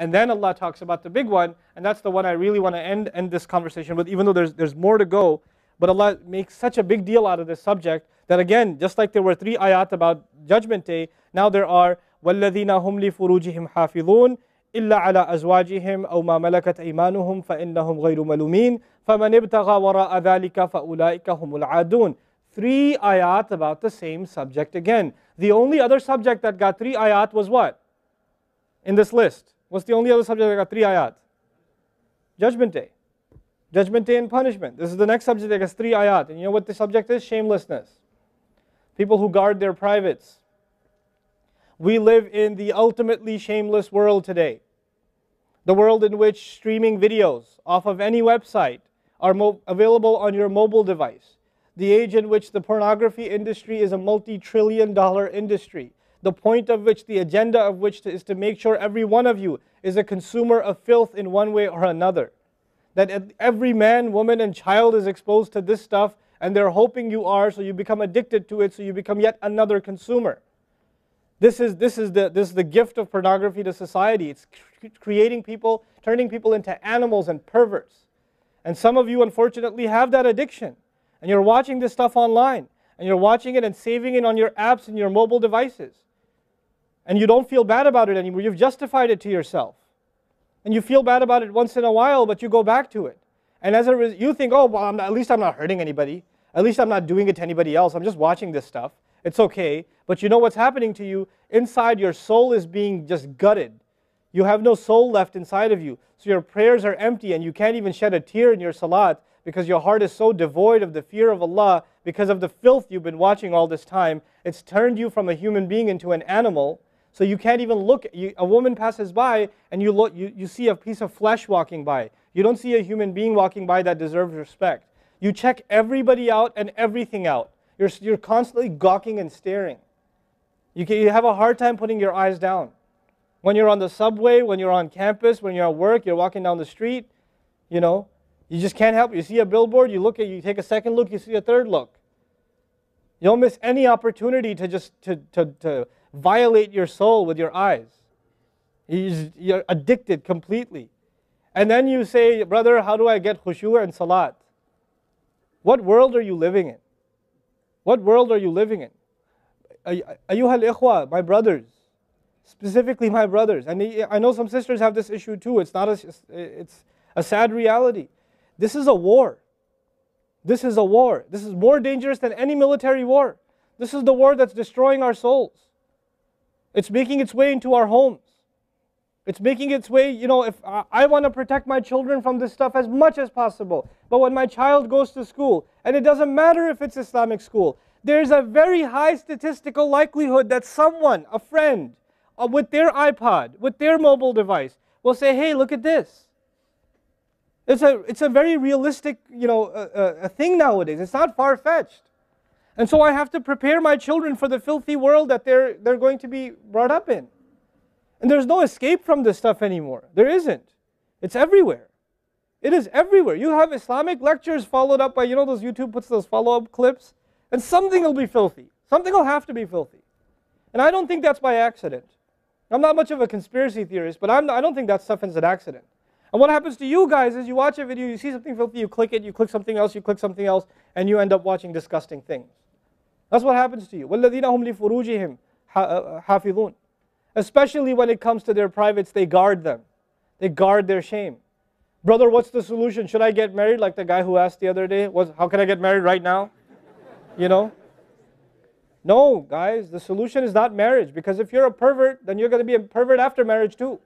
And then Allah talks about the big one, and that's the one I really want to end this conversation with, even though there's more to go. But Allah makes such a big deal out of this subject that, again, just like there were 3 ayat about Judgment Day, now there are وَالَّذِينَ هُمْ لِفُرُوجِهِمْ حَافِظُونَ إِلَّا عَلَىٰ أَزْوَاجِهِمْ أَوْ مَا مَلَكَتْ أَيْمَانُهُمْ فَإِنَّهُمْ غَيْرُ مَلُومِينَ فَمَنِ ابْتَغَى وَرَاءَ ذَلِكَ فَأُولَٰئِكَ هُمُ الْعَادُونَ. 3 ayat about the same subject again. The only other subject that got 3 ayat was what? In this list. What's the only other subject that got 3 ayat? Judgment Day. Judgment Day and punishment. This is the next subject that gets 3 ayat. And you know what the subject is? Shamelessness. People who guard their privates. We live in the ultimately shameless world today. The world in which streaming videos off of any website are available on your mobile device. The age in which the pornography industry is a multi-trillion-dollar industry. The point of which, the agenda of which is to make sure every one of you is a consumer of filth in one way or another. That every man, woman, and child is exposed to this stuff, and they're hoping you are, so you become addicted to it, so you become yet another consumer. This is the gift of pornography to society. It's creating people, turning people into animals and perverts. And some of you, unfortunately, have that addiction. And you're watching this stuff online, and you're watching it and saving it on your apps and your mobile devices. And you don't feel bad about it anymore. You've justified it to yourself. And you feel bad about it once in a while, but you go back to it. And as a result, you think, oh, well, at least I'm not hurting anybody. At least I'm not doing it to anybody else. I'm just watching this stuff. It's okay. But you know what's happening to you? Inside, your soul is being just gutted. You have no soul left inside of you. So your prayers are empty, and you can't even shed a tear in your salat because your heart is so devoid of the fear of Allah because of the filth you've been watching all this time. It's turned you from a human being into an animal. So you can't even look. A woman passes by and you see a piece of flesh walking by. You don't see a human being walking by that deserves respect. You check everybody out and everything out. You're constantly gawking and staring. You have a hard time putting your eyes down. When you're on the subway, when you're on campus, when you're at work, you're walking down the street, you just can't help it. You see a billboard, you take a second look, you see a third look. You don't miss any opportunity to just to violate your soul with your eyes. You're addicted completely. And then you say, brother, how do I get khushu' and salat? What world are you living in? What world are you living in? Ayyuhal ikhwa, my brothers, specifically my brothers. And I know some sisters have this issue too. It's a sad reality. This is a war. This is a war. This is more dangerous than any military war. This is the war that's destroying our souls. It's making its way into our homes. It's making its way, if I want to protect my children from this stuff as much as possible. But when my child goes to school, and it doesn't matter if it's Islamic school, there's a very high statistical likelihood that someone, a friend, with their iPod, with their mobile device, will say, hey, look at this. It's a very realistic, a thing nowadays. It's not far-fetched. And so I have to prepare my children for the filthy world that they're going to be brought up in. And there's no escape from this stuff anymore. There isn't. It's everywhere. It is everywhere. You have Islamic lectures followed up by, those YouTube puts those follow-up clips, and something will be filthy. Something will have to be filthy. And I don't think that's by accident. I'm not much of a conspiracy theorist, but I don't think that stuff is an accident. And what happens to you guys is you watch a video, you see something filthy, you click it, you click something else, and you end up watching disgusting things. That's what happens to you. وَالَّذِينَ هُمْ لِفُرُوجِهِمْ حَافِظُونَ. Especially when it comes to their privates, they guard them. They guard their shame. Brother, what's the solution? Should I get married? Like the guy who asked the other day, how can I get married right now? No, guys, the solution is not marriage. Because if you're a pervert, then you're going to be a pervert after marriage too.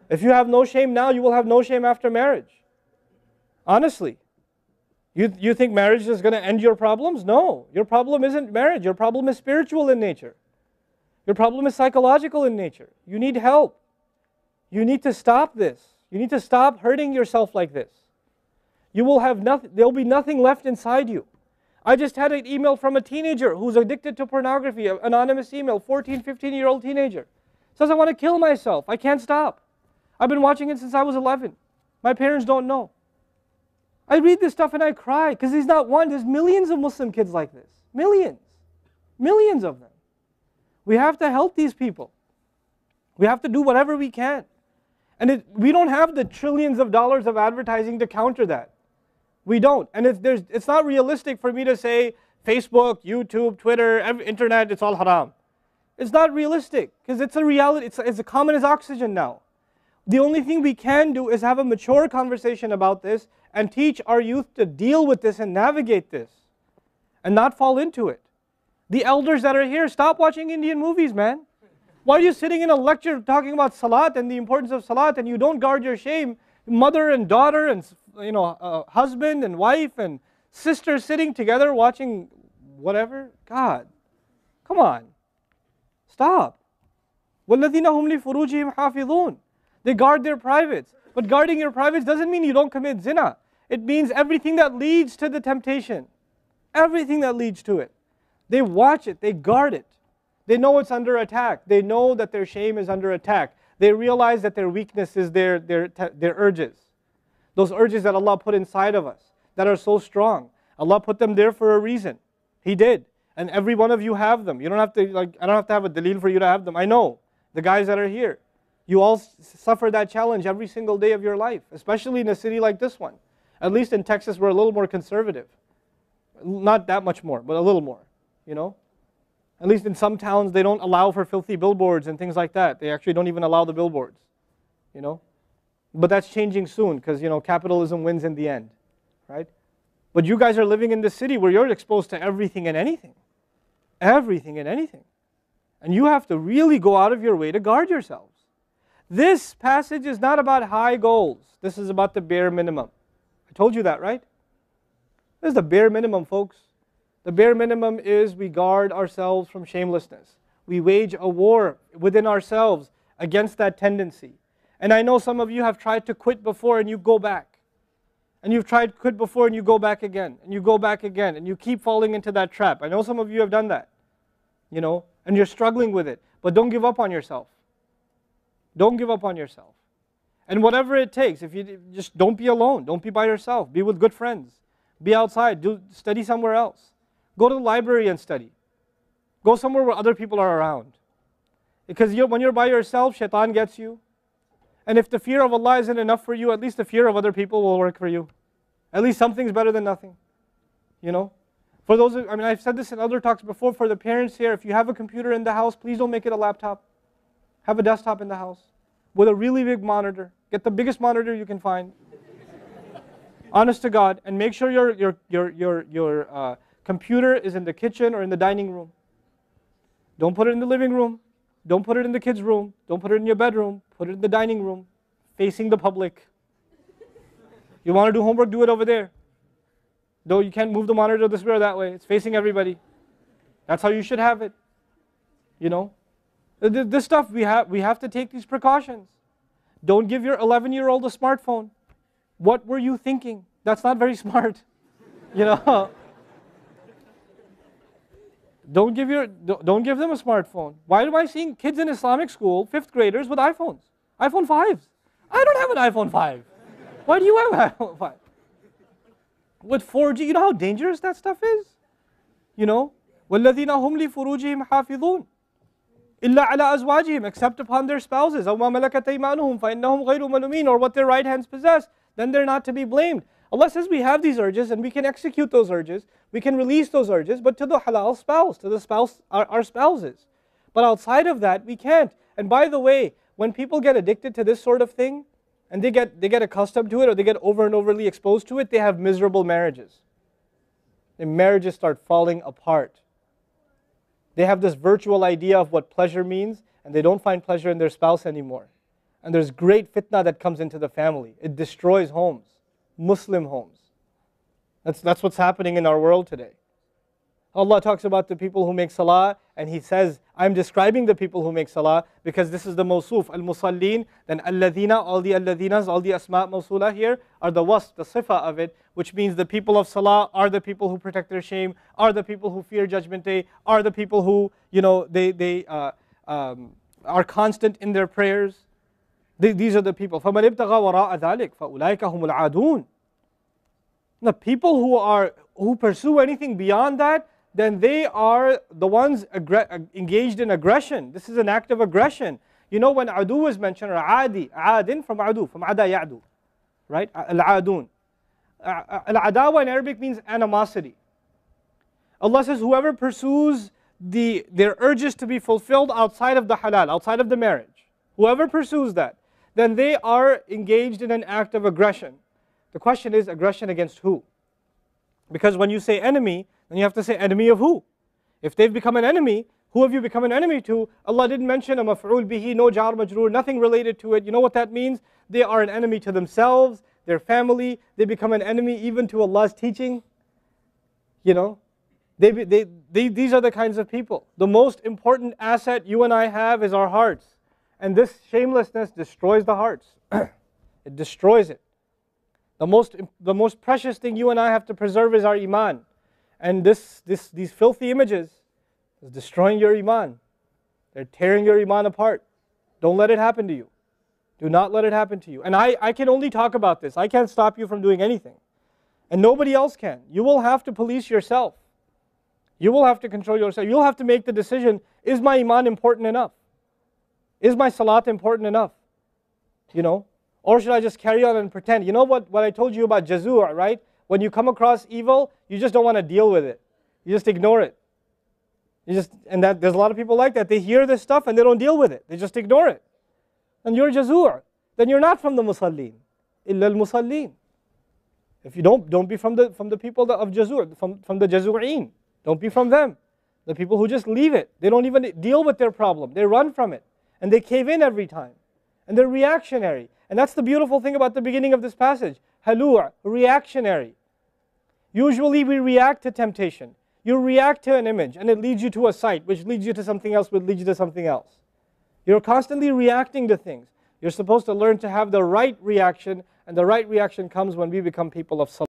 If you have no shame now, you will have no shame after marriage. Honestly. You think marriage is going to end your problems? No. Your problem isn't marriage. Your problem is spiritual in nature. Your problem is psychological in nature. You need help. You need to stop this. You need to stop hurting yourself like this. You will have nothing. There will be nothing left inside you. I just had an email from a teenager who's addicted to pornography, an anonymous email, 14, 15-year-old teenager. Says, I want to kill myself. I can't stop. I've been watching it since I was 11. My parents don't know. I read this stuff and I cry because he's not one. There's millions of Muslim kids like this. Millions. Millions of them. We have to help these people. We have to do whatever we can. And we don't have the trillions of dollars of advertising to counter that. We don't. And it's not realistic for me to say Facebook, YouTube, Twitter, internet, it's all haram. It's not realistic because it's a reality. It's as common as oxygen now. The only thing we can do is have a mature conversation about this and teach our youth to deal with this and navigate this and not fall into it. The elders that are here, stop watching Indian movies, man. Why are you sitting in a lecture talking about salat and the importance of salat and you don't guard your shame? Mother and daughter and husband and wife and sister sitting together watching whatever? God, come on. Stop. وَالَّذِينَ هُمْ لِفُرُوجِهِمْ حَافِظُونَ. They guard their privates. But guarding your privates doesn't mean you don't commit zina. It means everything that leads to the temptation. Everything that leads to it. They watch it. They guard it. They know it's under attack. They know that their shame is under attack. They realize that their weakness is their urges. Those urges that Allah put inside of us that are so strong. Allah put them there for a reason. He did. And every one of you have them. You don't have to, I don't have to have a dalil for you to have them. I know. The guys that are here. You all suffer that challenge every single day of your life. Especially in a city like this one. At least in Texas we're a little more conservative. Not that much more, but a little more. You know? At least in some towns they don't allow for filthy billboards and things like that. They actually don't even allow the billboards. You know? But that's changing soon because, capitalism wins in the end. Right? But you guys are living in this city where you're exposed to everything and anything. Everything and anything. And you have to really go out of your way to guard yourselves. This passage is not about high goals. This is about the bare minimum. I told you that, right? This is the bare minimum, folks. The bare minimum is we guard ourselves from shamelessness. We wage a war within ourselves against that tendency. And I know some of you have tried to quit before and you go back. And you've tried to quit before and you go back again. And you go back again. And you keep falling into that trap. I know some of you have done that. And you're struggling with it. But don't give up on yourself. Don't give up on yourself. And whatever it takes, if you just don't be alone. Don't be by yourself. Be with good friends. Be outside. Study somewhere else. Go to the library and study. Go somewhere where other people are around. Because when you're by yourself, shaitan gets you. And if the fear of Allah isn't enough for you, at least the fear of other people will work for you. At least something's better than nothing. For those, I've said this in other talks before, for the parents here, if you have a computer in the house, please don't make it a laptop. Have a desktop in the house with a really big monitor. Get the biggest monitor you can find. Honest to God. And make sure your computer is in the kitchen or in the dining room. Don't put it in the living room. Don't put it in the kids' room. Don't put it in your bedroom. Put it in the dining room, facing the public. You want to do homework, do it over there. Though you can't move the monitor this way or that way. It's facing everybody. That's how you should have it. This stuff, we have to take these precautions. Don't give your 11-year-old a smartphone. What were you thinking? That's not very smart. Don't give them a smartphone. Why am I seeing kids in Islamic school, 5th graders, with iPhones? iPhone 5s. I don't have an iPhone 5. Why do you have an iPhone 5? With 4G, you know how dangerous that stuff is? وَالَّذِينَ هُمْ لِفُرُوجِهِمْ حَافِظُونَ إِلَّا عَلَىٰ أَزْوَاجِهِمْ except upon their spouses أَوْ مَا مَلَكَتْ أَيْمَانُهُمْ فَإِنَّهُمْ غَيْرُ مَلُومِينَ or what their right hands possess, then they're not to be blamed. Allah says we have these urges and we can execute those urges, we can release those urges, but to the halal spouse, to the spouse, our spouses. But outside of that, we can't. And by the way, when people get addicted to this sort of thing, and they get accustomed to it, or they get over and overly exposed to it, they have miserable marriages. And marriages start falling apart. They have this virtual idea of what pleasure means, and they don't find pleasure in their spouse anymore. And there's great fitna that comes into the family. It destroys homes, Muslim homes. That's what's happening in our world today. Allah talks about the people who make salah, and He says, I'm describing the people who make salah because this is the mawsuf, al-musallin, then alladhina, all the alladhinas, all the asma' mawsula here are the wasf, the sifa of it, which means the people of salah are the people who protect their shame, are the people who fear judgment day, are the people who, they are constant in their prayers. These are the people. فَمَنِ ابْتَغَى وَرَاءَ ذَلِكَ فَأُولَٰئِكَ هُمُ الْعَادُونَ. The people who pursue anything beyond that, then they are the ones engaged in aggression. This is an act of aggression. You know when adu is mentioned, or adi, adin from adu, from ada ya'du, right? Al-adun. Al-adawa in Arabic means animosity. Allah says, whoever pursues their urges to be fulfilled outside of the halal, outside of the marriage, whoever pursues that, then they are engaged in an act of aggression. The question is, aggression against who? Because when you say enemy, then you have to say enemy of who? If they've become an enemy, who have you become an enemy to? Allah didn't mention a maf'ul bihi, no jar majroor, nothing related to it. You know what that means? They are an enemy to themselves, their family. They become an enemy even to Allah's teaching. You know, these are the kinds of people. The most important asset you and I have is our hearts. And this shamelessness destroys the hearts. It destroys it. The most precious thing you and I have to preserve is our iman. And these filthy images is destroying your iman. They're tearing your iman apart. Don't let it happen to you. Do not let it happen to you. And I can only talk about this. I can't stop you from doing anything. And nobody else can. You will have to police yourself. You will have to control yourself. You'll have to make the decision, is my iman important enough? Is my salat important enough? You know? Or should I just carry on and pretend? You know what I told you about jazur, right? When you come across evil, you just don't want to deal with it. You just ignore it. There's a lot of people like that. They hear this stuff and they don't deal with it. They just ignore it. And you're jazur. Then you're not from the musallin. Illa al-musallin. If you don't be from the people of jazur, from the jazureen. Don't be from them. The people who just leave it. They don't even deal with their problem. They run from it. And they cave in every time. And they're reactionary. And that's the beautiful thing about the beginning of this passage. Halua, reactionary. Usually we react to temptation. You react to an image and it leads you to a site, which leads you to something else, which leads you to something else. You're constantly reacting to things. You're supposed to learn to have the right reaction, and the right reaction comes when we become people of salah.